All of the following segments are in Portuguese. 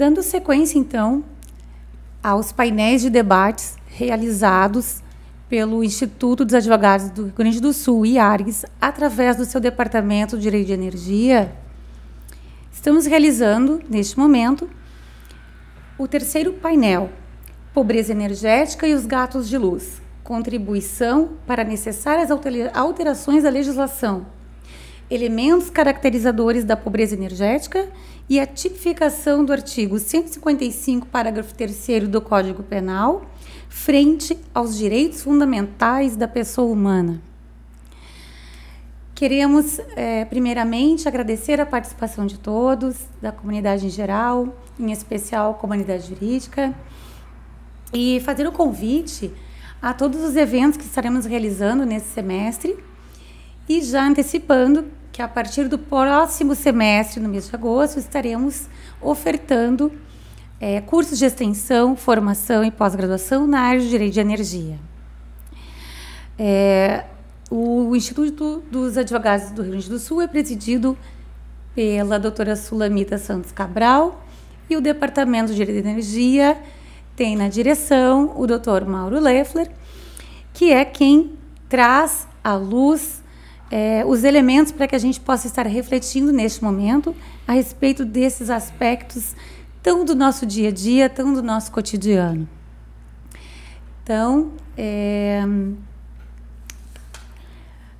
Dando sequência, então, aos painéis de debates realizados pelo Instituto dos Advogados do Rio Grande do Sul, IARGS, através do seu Departamento de Direito de Energia, estamos realizando, neste momento, o terceiro painel, Pobreza Energética e os Gatos de Luz, contribuição para necessárias alterações da legislação, elementos caracterizadores da pobreza energética e a tipificação do artigo 155, parágrafo 3º do Código Penal, frente aos direitos fundamentais da pessoa humana. Queremos, primeiramente, agradecer a participação de todos, da comunidade em geral, em especial a comunidade jurídica, e fazer o convite a todos os eventos que estaremos realizando nesse semestre, e já antecipando que a partir do próximo semestre, no mês de agosto, estaremos ofertando cursos de extensão, formação e pós-graduação na área de Direito de Energia. O Instituto dos Advogados do Rio Grande do Sul é presidido pela doutora Sulamita Santos Cabral, e o Departamento de Direito de Energia tem na direção o doutor Mauro Leffler, que é quem traz à luz os elementos para que a gente possa estar refletindo neste momento a respeito desses aspectos tão do nosso dia a dia, tão do nosso cotidiano. Então,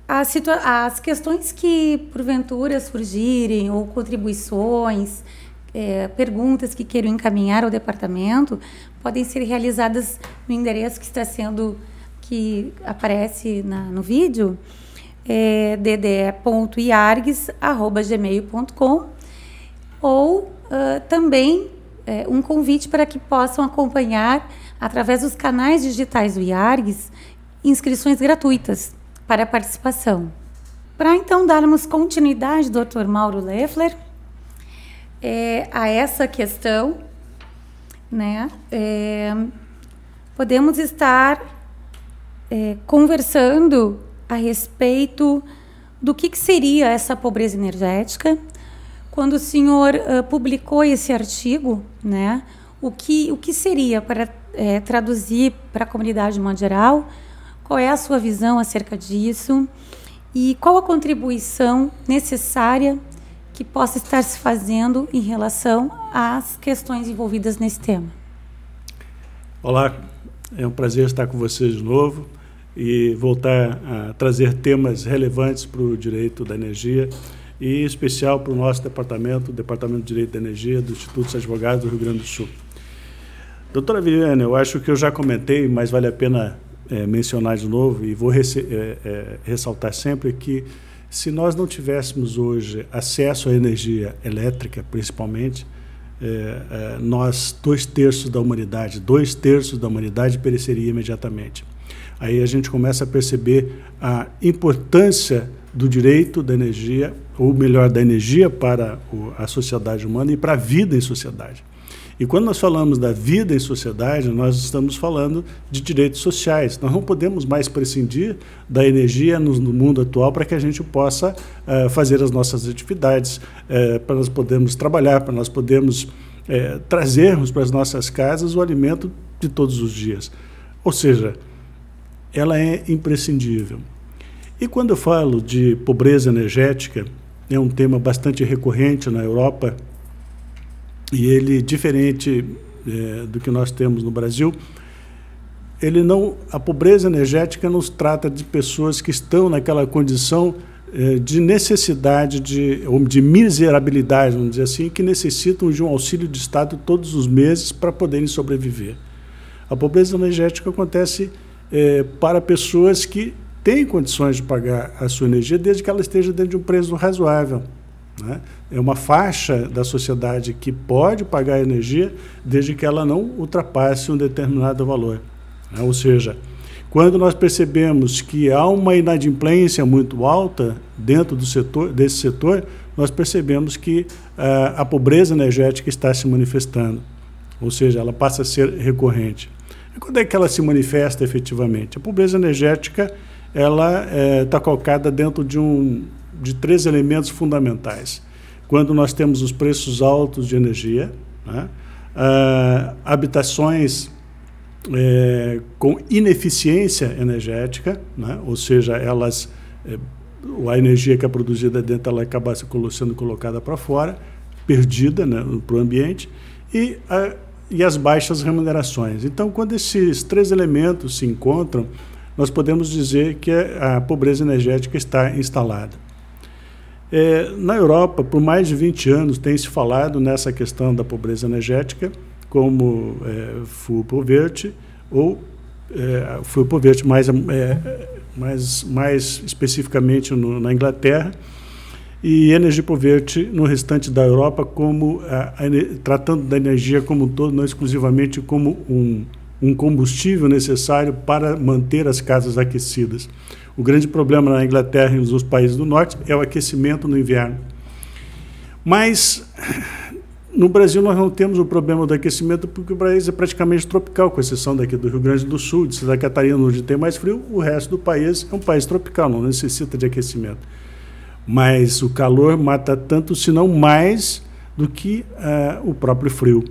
as questões que porventura surgirem, ou contribuições, perguntas que queiram encaminhar ao departamento, podem ser realizadas no endereço que aparece no vídeo, dd.iargs@gmail.com, ou também um convite para que possam acompanhar, através dos canais digitais do IARGS, inscrições gratuitas para a participação. Para, então, darmos continuidade, Dr. Mauro Leffler, a essa questão, né, podemos estar conversando a respeito do que seria essa pobreza energética. Quando o senhor publicou esse artigo, né, o que seria, para traduzir para a comunidade de modo geral, qual é a sua visão acerca disso e qual a contribuição necessária que possa estar se fazendo em relação às questões envolvidas nesse tema? Olá, é um prazer estar com vocês de novo e voltar a trazer temas relevantes para o direito da energia, e em especial para o nosso departamento, o Departamento de Direito da Energia do Instituto dos Advogados do Rio Grande do Sul. Doutora Viviane, eu acho que eu já comentei, mas vale a pena mencionar de novo, e vou ressaltar sempre que, se nós não tivéssemos hoje acesso à energia elétrica, principalmente, nós, dois terços da humanidade pereceria imediatamente. Aí a gente começa a perceber a importância do direito da energia, ou melhor, da energia para a sociedade humana e para a vida em sociedade. E quando nós falamos da vida em sociedade, nós estamos falando de direitos sociais. Nós não podemos mais prescindir da energia no mundo atual para que a gente possa fazer as nossas atividades, para nós podermos trabalhar, para nós podermos trazermos para as nossas casas o alimento de todos os dias. Ou seja, ela é imprescindível. E quando eu falo de pobreza energética, é um tema bastante recorrente na Europa, e ele, diferente do que nós temos no Brasil, a pobreza energética não se trata de pessoas que estão naquela condição de necessidade, ou de miserabilidade, vamos dizer assim, que necessitam de um auxílio de Estado todos os meses para poderem sobreviver. A pobreza energética acontece para pessoas que têm condições de pagar a sua energia, desde que ela esteja dentro de um preço razoável, né? É uma faixa da sociedade que pode pagar a energia, desde que ela não ultrapasse um determinado valor, né? Ou seja, quando nós percebemos que há uma inadimplência muito alta dentro desse setor, nós percebemos que a pobreza energética está se manifestando, ou seja, ela passa a ser recorrente. E quando é que ela se manifesta efetivamente? A pobreza energética ela está colocada dentro de três elementos fundamentais. Quando nós temos os preços altos de energia, né? habitações com ineficiência energética, né? Ou seja, a energia que é produzida dentro ela acaba sendo colocada para fora, perdida, né, para o ambiente, e as baixas remunerações. Então, quando esses três elementos se encontram, nós podemos dizer que a pobreza energética está instalada. Na Europa, por mais de 20 anos, tem se falado nessa questão da pobreza energética, como Full Poverty, ou Full Poverty mais especificamente na Inglaterra, e Energy Poverty no restante da Europa, como tratando da energia como um todo, não exclusivamente como um combustível necessário para manter as casas aquecidas. O grande problema na Inglaterra e nos países do norte é o aquecimento no inverno. Mas no Brasil nós não temos o problema do aquecimento, porque o Brasil é praticamente tropical, com exceção daqui do Rio Grande do Sul, de Santa Catarina, onde tem mais frio. O resto do país é um país tropical, não necessita de aquecimento. Mas o calor mata tanto, se não mais, do que o próprio frio.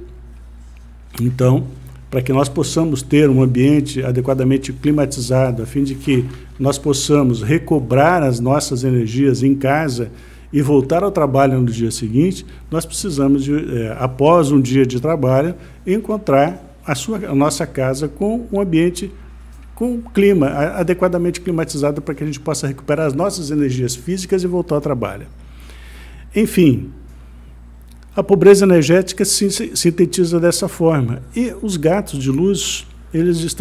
Então, para que nós possamos ter um ambiente adequadamente climatizado, a fim de que nós possamos recobrar as nossas energias em casa e voltar ao trabalho no dia seguinte, nós precisamos, após um dia de trabalho, encontrar a nossa casa com um ambiente com clima adequadamente climatizado, para que a gente possa recuperar as nossas energias físicas e voltar ao trabalho. Enfim, a pobreza energética se sintetiza dessa forma. E os gatos de luz, eles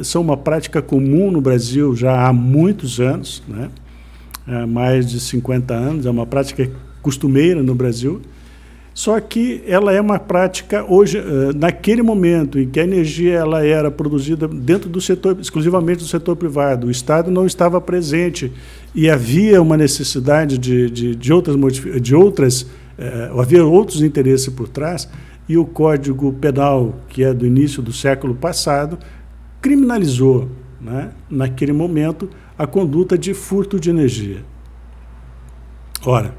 são uma prática comum no Brasil já há muitos anos, né? Há mais de 50 anos, é uma prática costumeira no Brasil. Só que ela é uma prática hoje, naquele momento em que a energia ela era produzida dentro do setor, exclusivamente do setor privado, o Estado não estava presente e havia uma necessidade havia outros interesses por trás, e o Código Penal, que é do início do século passado, criminalizou, né, naquele momento, a conduta de furto de energia. Ora,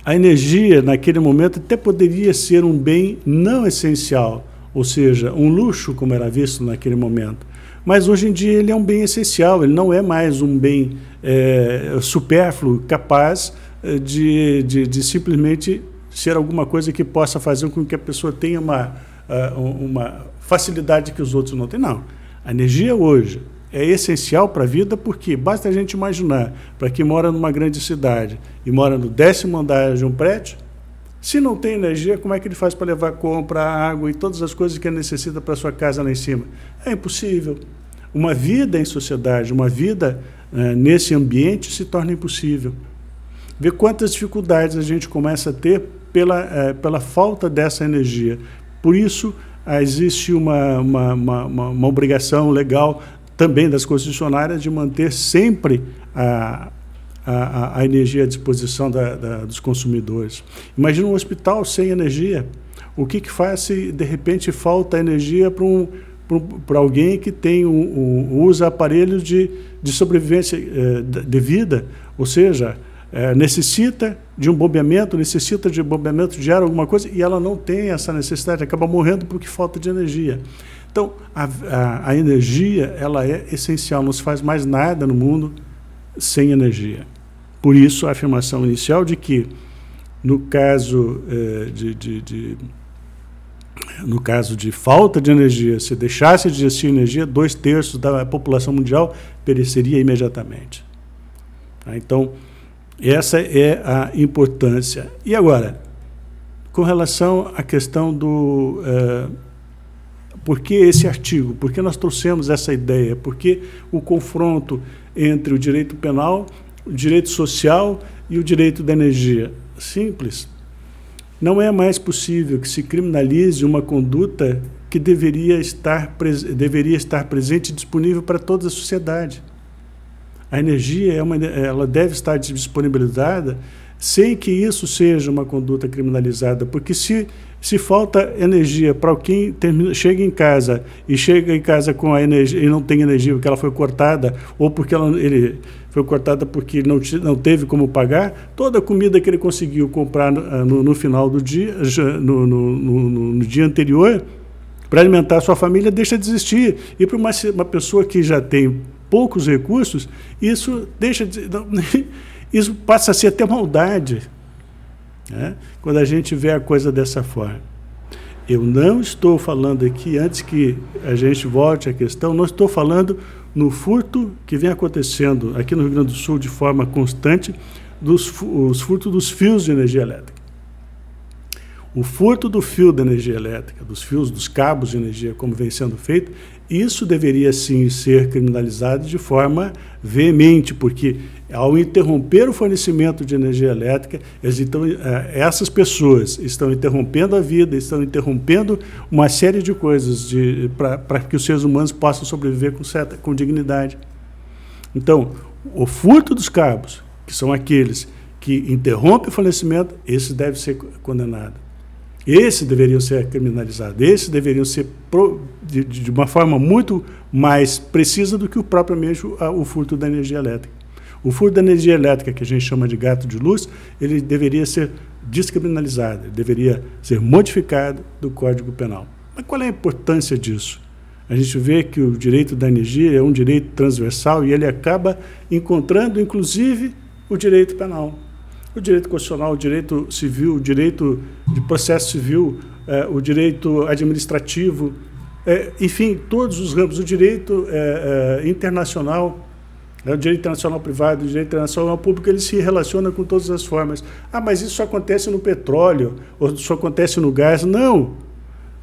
a energia, naquele momento, até poderia ser um bem não essencial, ou seja, um luxo, como era visto naquele momento. Mas, hoje em dia, ele é um bem essencial, ele não é mais um bem supérfluo, capaz de simplesmente ser alguma coisa que possa fazer com que a pessoa tenha uma facilidade que os outros não têm. Não. A energia, hoje, é essencial para a vida, porque basta a gente imaginar, para quem mora numa grande cidade e mora no 10º andar de um prédio, se não tem energia, como é que ele faz para levar compra, água e todas as coisas que ele necessita para a sua casa lá em cima? É impossível. Uma vida em sociedade, uma vida nesse ambiente se torna impossível. Vê quantas dificuldades a gente começa a ter pela falta dessa energia. Por isso, existe uma obrigação legal também das concessionárias de manter sempre a energia à disposição dos consumidores. Imagina um hospital sem energia. O que faz se, de repente, falta energia para alguém que usa aparelhos de sobrevivência de vida, ou seja, necessita de um bombeamento, necessita de bombeamento de ar, alguma coisa, e ela não tem essa necessidade, acaba morrendo porque falta de energia. Então, a energia ela é essencial, não se faz mais nada no mundo sem energia. Por isso, a afirmação inicial de que, no caso de falta de energia, se deixasse de existir energia, 2/3 da população mundial pereceria imediatamente. Então, essa é a importância. E agora, com relação à questão do... por que esse artigo? Por que nós trouxemos essa ideia? Por que o confronto entre o direito penal, o direito social e o direito da energia? Simples. Não é mais possível que se criminalize uma conduta que deveria estar presente e disponível para toda a sociedade. A energia ela deve estar disponibilizada sem que isso seja uma conduta criminalizada, porque se falta energia para quem chega em casa com a energia e não tem energia porque ela foi cortada, ou porque ele foi cortada porque não teve como pagar, toda a comida que ele conseguiu comprar no final do dia, no dia anterior, para alimentar a sua família, deixa de existir. E para uma pessoa que já tem poucos recursos, isso isso passa a ser até maldade, né? Quando a gente vê a coisa dessa forma. Eu não estou falando aqui, antes que a gente volte à questão, não estou falando no furto que vem acontecendo aqui no Rio Grande do Sul de forma constante, os furtos dos fios de energia elétrica. O furto do fio de energia elétrica, dos fios, dos cabos de energia, como vem sendo feito, isso deveria sim ser criminalizado de forma veemente, porque ao interromper o fornecimento de energia elétrica, essas pessoas estão interrompendo a vida, estão interrompendo uma série de coisas para que os seres humanos possam sobreviver com dignidade. Então, o furto dos cabos, que são aqueles que interrompem o fornecimento, esse deve ser condenado. Esses deveriam ser criminalizados, esses deveriam ser de uma forma muito mais precisa do que o furto da energia elétrica. O furto da energia elétrica, que a gente chama de gato de luz, ele deveria ser descriminalizado, ele deveria ser modificado do Código Penal. Mas qual é a importância disso? A gente vê que o direito da energia é um direito transversal e ele acaba encontrando, inclusive, o direito penal. O direito constitucional, o direito civil, o direito de processo civil, o direito administrativo, enfim, todos os ramos, o direito internacional, o direito internacional privado, o direito internacional público, ele se relaciona com todas as formas. Ah, mas isso só acontece no petróleo, ou só acontece no gás? Não.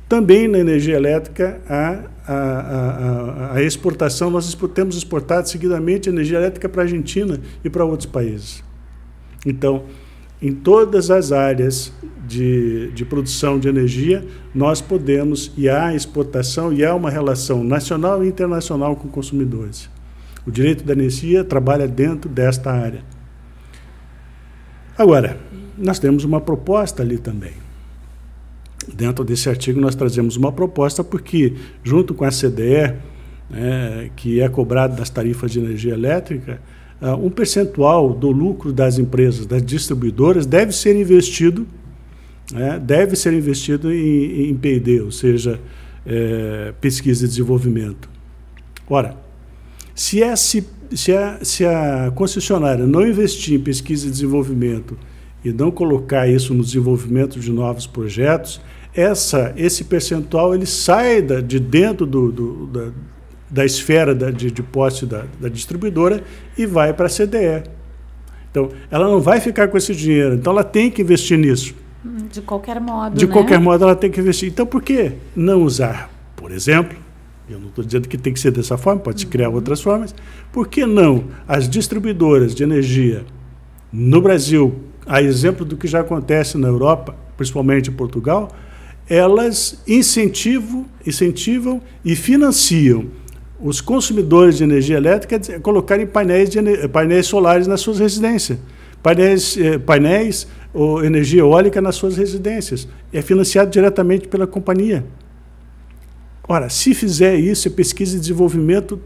Também na energia elétrica, a exportação, nós temos exportado seguidamente energia elétrica para a Argentina e para outros países. Então, em todas as áreas de produção de energia, nós podemos, e há exportação, e há uma relação nacional e internacional com consumidores. O direito da energia trabalha dentro desta área. Agora, nós temos uma proposta ali também. Dentro desse artigo, nós trazemos uma proposta porque, junto com a CDE, que é cobrado das tarifas de energia elétrica, um percentual do lucro das empresas, das distribuidoras, deve ser investido em P&D, ou seja, pesquisa e desenvolvimento. Ora, se a concessionária não investir em pesquisa e desenvolvimento e não colocar isso no desenvolvimento de novos projetos, esse percentual ele sai de dentro da esfera de posse da distribuidora e vai para a CDE. Então, ela não vai ficar com esse dinheiro, então ela tem que investir nisso. De qualquer modo, De qualquer modo, ela tem que investir. Então, por que não usar, por exemplo, eu não estou dizendo que tem que ser dessa forma, pode-se criar outras formas, por que não as distribuidoras de energia no Brasil, a exemplo do que já acontece na Europa, principalmente em Portugal, elas incentivam e financiam os consumidores de energia elétrica a colocarem painéis solares nas suas residências, painéis ou energia eólica nas suas residências. É financiado diretamente pela companhia. Ora, se fizer isso, pesquisa e desenvolvimento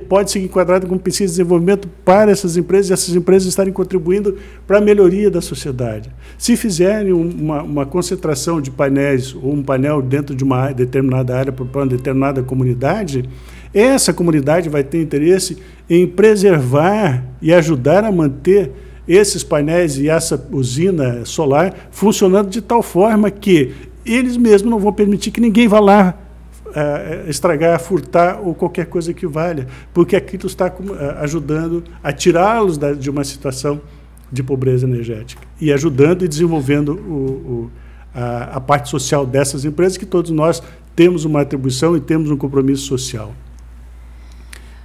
pode ser enquadrado como pesquisa e desenvolvimento para essas empresas, e essas empresas estarem contribuindo para a melhoria da sociedade. Se fizerem uma concentração de painéis, ou um painel dentro de uma determinada área para uma determinada comunidade, essa comunidade vai ter interesse em preservar e ajudar a manter esses painéis e essa usina solar funcionando de tal forma que eles mesmos não vão permitir que ninguém vá lá estragar, furtar ou qualquer coisa que valha, porque aquilo está ajudando a tirá-los de uma situação de pobreza energética e ajudando e desenvolvendo a parte social dessas empresas, que todos nós temos uma atribuição e temos um compromisso social.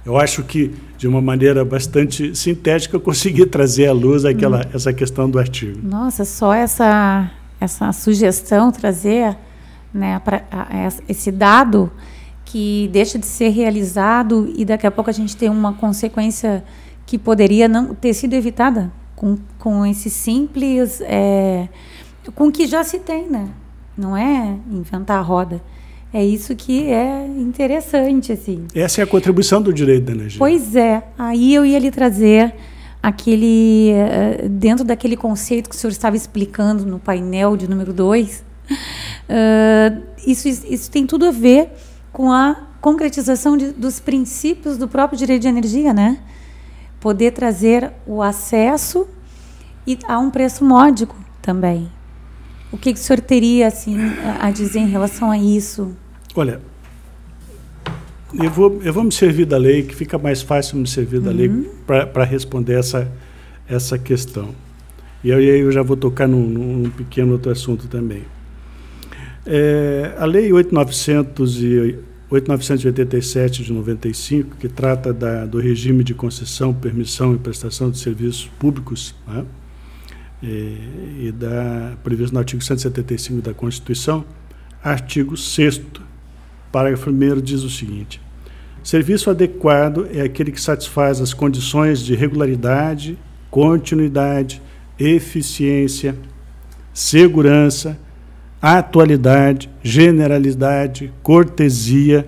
Eu acho que, de uma maneira bastante sintética, eu consegui trazer à luz essa questão do artigo. Nossa, só essa sugestão, trazer, né, esse dado que deixa de ser realizado e daqui a pouco a gente tem uma consequência que poderia não ter sido evitada com esse simples, com o que já se tem, né? Não é inventar a roda. É isso que é interessante, assim. Essa é a contribuição do direito da energia. Pois é. Aí eu ia lhe trazer aquele, dentro daquele conceito que o senhor estava explicando no painel de número 2, isso tem tudo a ver com a concretização dos princípios do próprio direito de energia, né? Poder trazer o acesso e a um preço módico também. O que o senhor teria assim, a dizer em relação a isso? Olha, eu vou me servir da lei, que fica mais fácil me servir da lei para responder essa questão. E aí eu já vou tocar num pequeno outro assunto também. A Lei 8.987 de 95, que trata do regime de concessão, permissão e prestação de serviços públicos, né? E previsto no artigo 175 da Constituição, artigo 6º, parágrafo 1º, diz o seguinte: serviço adequado é aquele que satisfaz as condições de regularidade, continuidade, eficiência, segurança, atualidade, generalidade, cortesia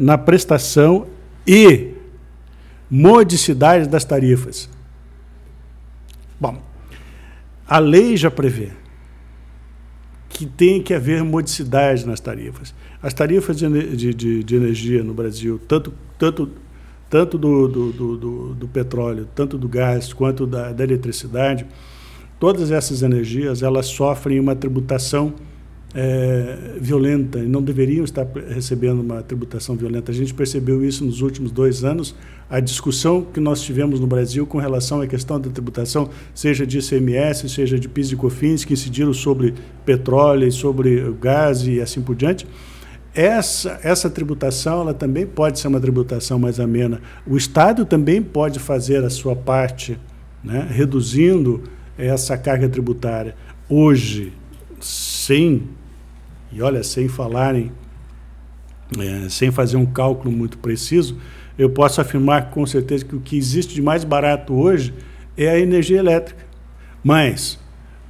na prestação e modicidade das tarifas. Bom, a lei já prevê que tem que haver modicidade nas tarifas. As tarifas de energia no Brasil, tanto do petróleo, tanto do gás, quanto da eletricidade, todas essas energias, elas sofrem uma tributação violenta, e não deveriam estar recebendo uma tributação violenta. A gente percebeu isso nos últimos 2 anos, a discussão que nós tivemos no Brasil com relação à questão da tributação, seja de ICMS, seja de PIS e COFINS, que incidiram sobre petróleo, sobre gás e assim por diante. Essa tributação, ela também pode ser uma tributação mais amena. O Estado também pode fazer a sua parte, né, reduzindo essa carga tributária. Hoje, sem falarem, sem fazer um cálculo muito preciso, eu posso afirmar com certeza que o que existe de mais barato hoje é a energia elétrica. Mas,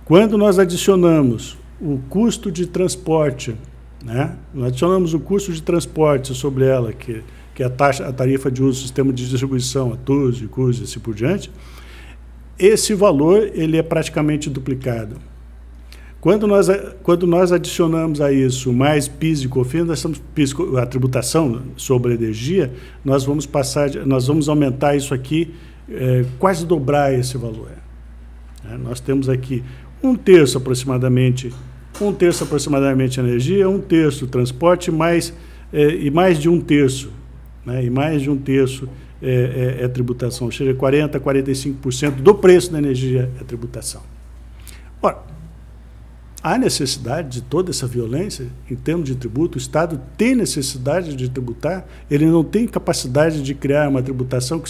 quando nós adicionamos o custo de transporte, né, nós adicionamos o custo de transporte sobre ela, que é a tarifa de uso do sistema de distribuição, a TUSE, CUSE e assim por diante, esse valor ele é praticamente duplicado. Quando nós adicionamos a isso mais PIS e COFINS, a tributação sobre a energia, nós vamos aumentar isso aqui, quase dobrar esse valor. Nós temos aqui um terço aproximadamente energia, um terço transporte, e mais de um terço, né? E mais de um terço é tributação, ou seja, 40% a 45% do preço da energia é tributação. Ora, há necessidade de toda essa violência em termos de tributo? O Estado tem necessidade de tributar? Ele não tem capacidade de criar uma tributação que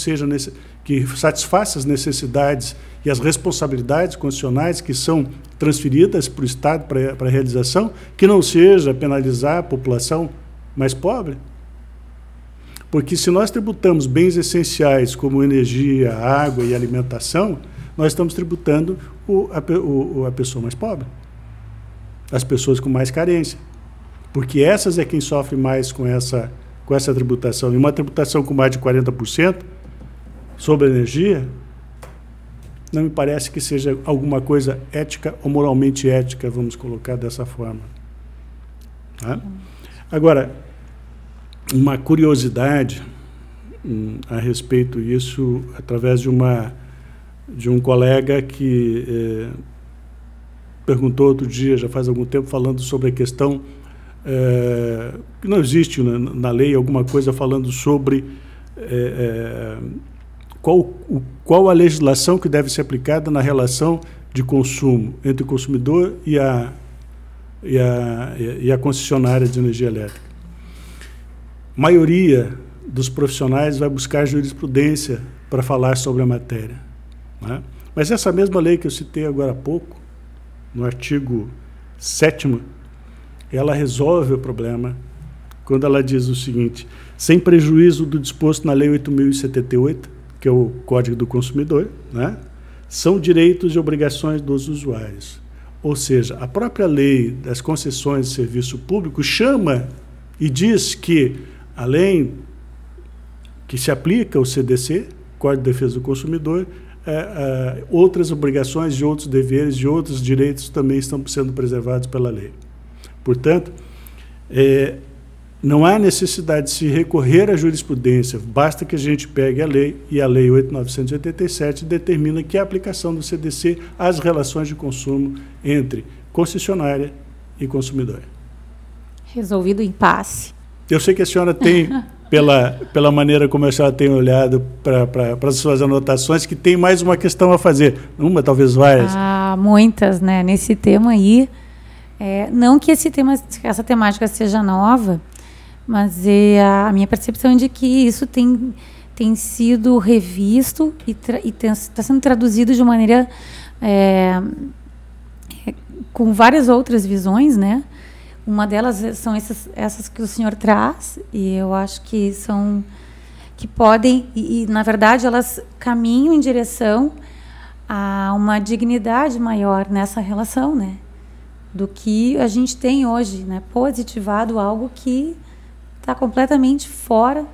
satisfaça as necessidades e as responsabilidades constitucionais que são transferidas para o Estado para a realização, que não seja penalizar a população mais pobre? Porque se nós tributamos bens essenciais como energia, água e alimentação, nós estamos tributando a pessoa mais pobre, as pessoas com mais carência, porque essas é quem sofre mais com essa tributação. E uma tributação com mais de 40% sobre a energia, não me parece que seja alguma coisa ética ou moralmente ética, vamos colocar dessa forma. Tá? Agora, uma curiosidade a respeito disso, através de um colega que perguntou outro dia, já faz algum tempo, falando sobre a questão que não existe na lei alguma coisa falando sobre qual a legislação que deve ser aplicada na relação de consumo entre o consumidor e a concessionária de energia elétrica. A maioria dos profissionais vai buscar jurisprudência para falar sobre a matéria, né? Mas essa mesma lei que eu citei agora há pouco, no artigo 7º, ela resolve o problema quando ela diz o seguinte: sem prejuízo do disposto na Lei 8.078, que é o Código do Consumidor, né? São direitos e obrigações dos usuários. Ou seja, a própria lei das concessões de serviço público chama e diz que, além que se aplica o CDC, Código de Defesa do Consumidor, outras obrigações e outros deveres e outros direitos também estão sendo preservados pela lei. Portanto, não há necessidade de se recorrer à jurisprudência, basta que a gente pegue a lei, e a Lei 8.987 determina que a aplicação do CDC às relações de consumo entre concessionária e consumidor. Resolvido o impasse. Eu sei que a senhora tem, pela maneira como a senhora tem olhado para as suas anotações, que tem mais uma questão a fazer. Uma, talvez várias. Muitas, né? Nesse tema aí. Não que essa temática seja nova, mas a minha percepção é de que isso tem sido revisto e está sendo traduzido de maneira com várias outras visões, né? Uma delas são essas que o senhor traz, e eu acho que podem, na verdade, elas caminham em direção a uma dignidade maior nessa relação, né? Do que a gente tem hoje, né? Positivado algo que está completamente fora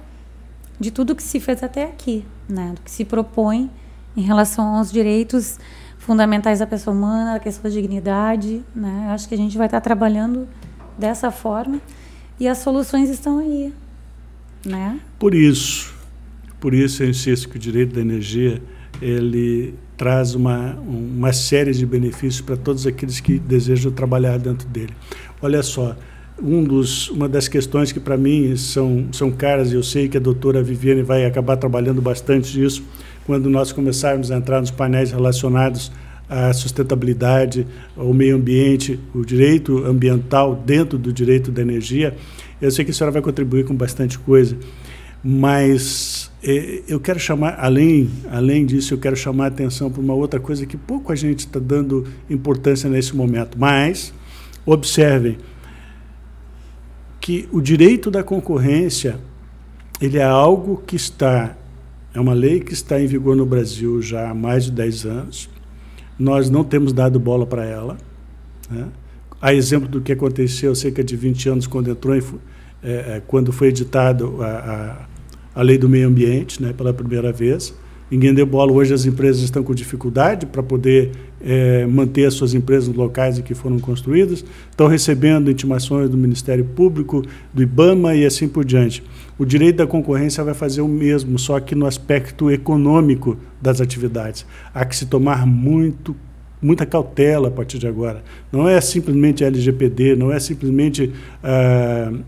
de tudo que se fez até aqui, né? Do que se propõe em relação aos direitos fundamentais da pessoa humana, a questão da dignidade, né? Eu acho que a gente vai estar trabalhando dessa forma e as soluções estão aí, né? Por isso eu insisto que o direito da energia ele traz uma série de benefícios para todos aqueles que desejam trabalhar dentro dele. Olha só, uma das questões que para mim são caras, e eu sei que a doutora Viviane vai acabar trabalhando bastante nisso, quando nós começarmos a entrar nos painéis relacionados à sustentabilidade, ao meio ambiente, o direito ambiental dentro do direito da energia. Eu sei que a senhora vai contribuir com bastante coisa, mas eu quero chamar, além disso, eu quero chamar a atenção para uma outra coisa que pouco a gente está dando importância nesse momento. Mas, observem que o direito da concorrência, ele é algo que é uma lei que está em vigor no Brasil já há mais de 10 anos. Nós não temos dado bola para ela, né? A exemplo do que aconteceu há cerca de 20 anos, quando foi editado a Lei do Meio Ambiente, né, pela primeira vez. Ninguém deu bola. Hoje as empresas estão com dificuldade para poder manter as suas empresas nos locais em que foram construídas, estão recebendo intimações do Ministério Público, do IBAMA e assim por diante. O direito da concorrência vai fazer o mesmo, só que no aspecto econômico das atividades. Há que se tomar muita cautela a partir de agora. Não é simplesmente a LGPD, não é simplesmente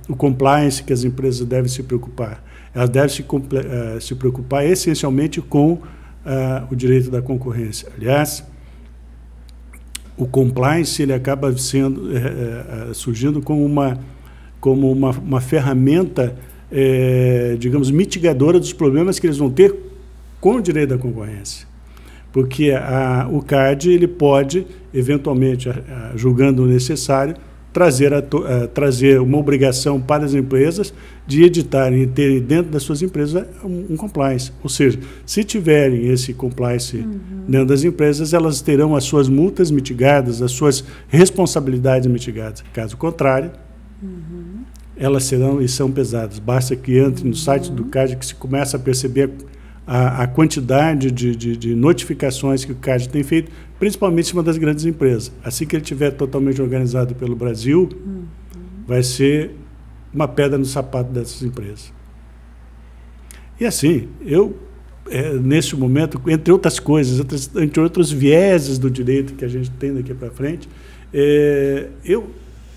o compliance que as empresas devem se preocupar. Elas devem se preocupar essencialmente com o direito da concorrência. Aliás, o compliance ele acaba surgindo como uma ferramenta, digamos, mitigadora dos problemas que eles vão ter com o direito da concorrência. Porque o CAD ele pode, eventualmente, julgando necessário, trazer uma obrigação para as empresas de editarem e terem dentro das suas empresas um compliance. Ou seja, se tiverem esse compliance dentro das empresas, elas terão as suas multas mitigadas, as suas responsabilidades mitigadas. Caso contrário, elas serão e são pesadas. Basta que entre no site do CAD que se começa a perceber a quantidade de notificações que o CAD tem feito, principalmente em cima das grandes empresas. Assim que ele estiver totalmente organizado pelo Brasil, vai ser uma pedra no sapato dessas empresas. E assim, neste momento, entre outras coisas, entre outros vieses do direito que a gente tem daqui para frente, eu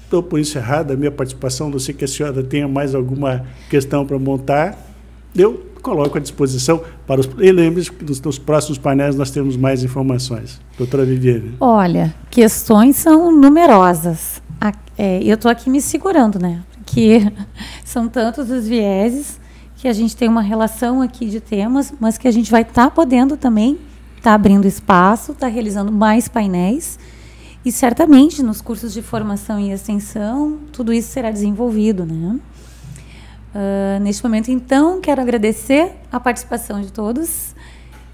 estou por encerrada a minha participação. Não sei que a senhora tenha mais alguma questão para montar. Eu coloco à disposição para os... E lembre-se que nos próximos painéis nós temos mais informações. Doutora Viviane. Olha, questões são numerosas. Eu estou aqui me segurando, né? Porque são tantos os vieses que a gente tem uma relação aqui de temas, mas que a gente vai estar podendo também estar abrindo espaço, estar realizando mais painéis. E certamente nos cursos de formação e extensão, tudo isso será desenvolvido, né? Neste momento, então, quero agradecer a participação de todos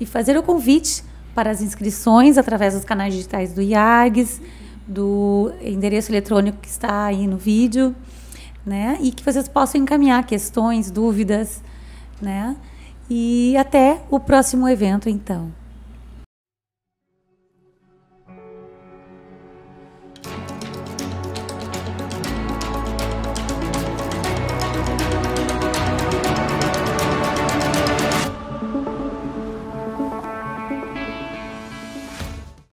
e fazer o convite para as inscrições através dos canais digitais do IARGS, do endereço eletrônico que está aí no vídeo, né? E que vocês possam encaminhar questões, dúvidas, né? E até o próximo evento, então.